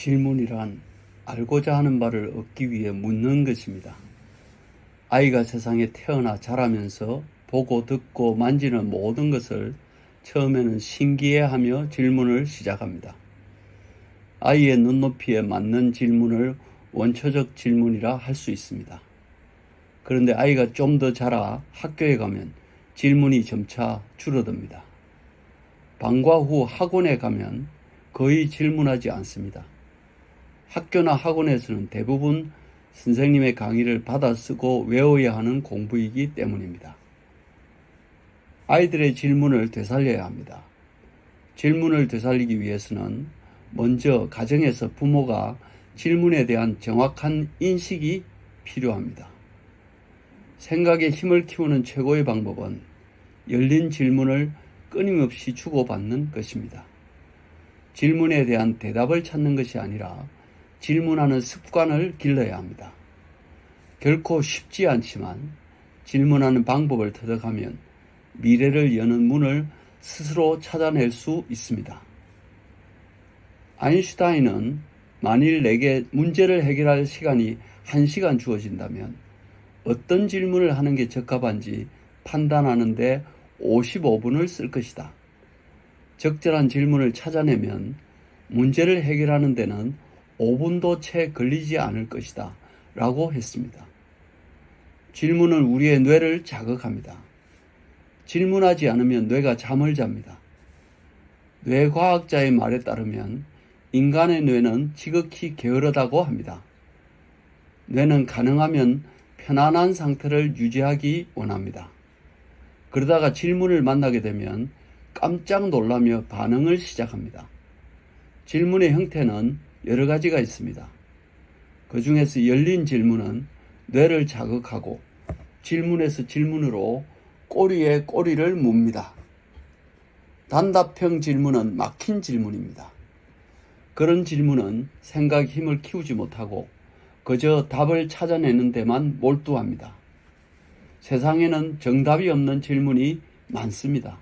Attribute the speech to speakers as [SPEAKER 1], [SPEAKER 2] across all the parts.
[SPEAKER 1] 질문이란 알고자 하는 바를 얻기 위해 묻는 것입니다. 아이가 세상에 태어나 자라면서 보고 듣고 만지는 모든 것을 처음에는 신기해하며 질문을 시작합니다. 아이의 눈높이에 맞는 질문을 원초적 질문이라 할 수 있습니다. 그런데 아이가 좀 더 자라 학교에 가면 질문이 점차 줄어듭니다. 방과 후 학원에 가면 거의 질문하지 않습니다. 학교나 학원에서는 대부분 선생님의 강의를 받아 쓰고 외워야 하는 공부이기 때문입니다. 아이들의 질문을 되살려야 합니다. 질문을 되살리기 위해서는 먼저 가정에서 부모가 질문에 대한 정확한 인식이 필요합니다. 생각의 힘을 키우는 최고의 방법은 열린 질문을 끊임없이 주고받는 것입니다. 질문에 대한 대답을 찾는 것이 아니라 질문하는 습관을 길러야 합니다. 결코 쉽지 않지만 질문하는 방법을 터득하면 미래를 여는 문을 스스로 찾아낼 수 있습니다. 아인슈타인은 만일 내게 문제를 해결할 시간이 1시간 주어진다면 어떤 질문을 하는 게 적합한지 판단하는 데 55분을 쓸 것이다. 적절한 질문을 찾아내면 문제를 해결하는 데는 5분도 채 걸리지 않을 것이다 라고 했습니다. 질문은 우리의 뇌를 자극합니다. 질문하지 않으면 뇌가 잠을 잡니다. 뇌과학자의 말에 따르면 인간의 뇌는 지극히 게으르다고 합니다. 뇌는 가능하면 편안한 상태를 유지하기 원합니다. 그러다가 질문을 만나게 되면 깜짝 놀라며 반응을 시작합니다. 질문의 형태는 여러 가지가 있습니다. 그 중에서 열린 질문은 뇌를 자극하고 질문에서 질문으로 꼬리에 꼬리를 묻니다. 단답형 질문은 막힌 질문입니다. 그런 질문은 생각의 힘을 키우지 못하고 그저 답을 찾아내는 데만 몰두합니다. 세상에는 정답이 없는 질문이 많습니다.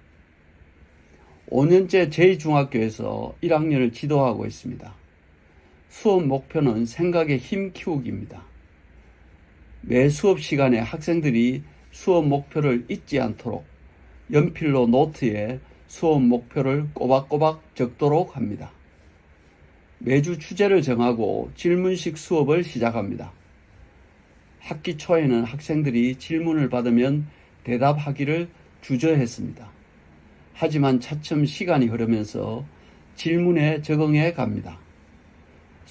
[SPEAKER 1] 5년째 제2중학교에서 1학년을 지도하고 있습니다. 수업 목표는 생각의 힘 키우기입니다. 매 수업 시간에 학생들이 수업 목표를 잊지 않도록 연필로 노트에 수업 목표를 꼬박꼬박 적도록 합니다. 매주 주제를 정하고 질문식 수업을 시작합니다. 학기 초에는 학생들이 질문을 받으면 대답하기를 주저했습니다. 하지만 차츰 시간이 흐르면서 질문에 적응해 갑니다.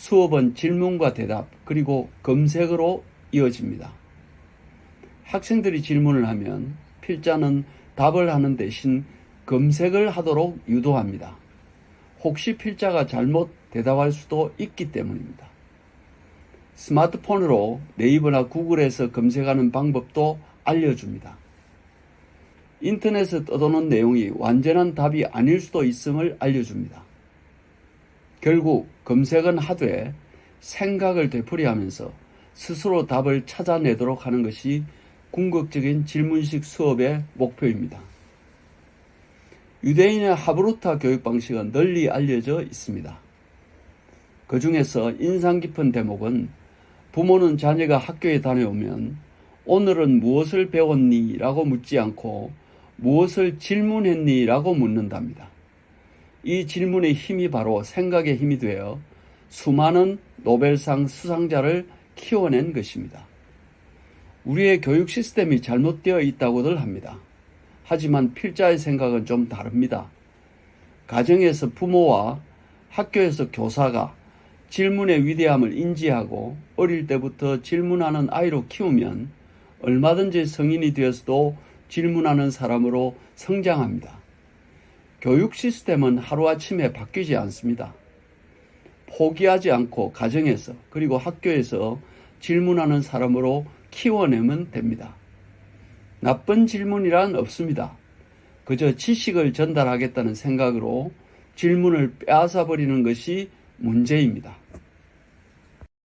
[SPEAKER 1] 수업은 질문과 대답 그리고 검색으로 이어집니다. 학생들이 질문을 하면 필자는 답을 하는 대신 검색을 하도록 유도합니다. 혹시 필자가 잘못 대답할 수도 있기 때문입니다. 스마트폰으로 네이버나 구글에서 검색하는 방법도 알려줍니다. 인터넷에 떠도는 내용이 완전한 답이 아닐 수도 있음을 알려줍니다. 결국 검색은 하되 생각을 되풀이하면서 스스로 답을 찾아내도록 하는 것이 궁극적인 질문식 수업의 목표입니다. 유대인의 하브루타 교육 방식은 널리 알려져 있습니다. 그 중에서 인상 깊은 대목은 부모는 자녀가 학교에 다녀오면 오늘은 무엇을 배웠니? 라고 묻지 않고 무엇을 질문했니? 라고 묻는답니다. 이 질문의 힘이 바로 생각의 힘이 되어 수많은 노벨상 수상자를 키워낸 것입니다. 우리의 교육 시스템이 잘못되어 있다고들 합니다. 하지만 필자의 생각은 좀 다릅니다. 가정에서 부모와 학교에서 교사가 질문의 위대함을 인지하고 어릴 때부터 질문하는 아이로 키우면 얼마든지 성인이 되어서도 질문하는 사람으로 성장합니다. 교육 시스템은 하루아침에 바뀌지 않습니다. 포기하지 않고 가정에서 그리고 학교에서 질문하는 사람으로 키워내면 됩니다. 나쁜 질문이란 없습니다. 그저 지식을 전달하겠다는 생각으로 질문을 빼앗아 버리는 것이 문제입니다.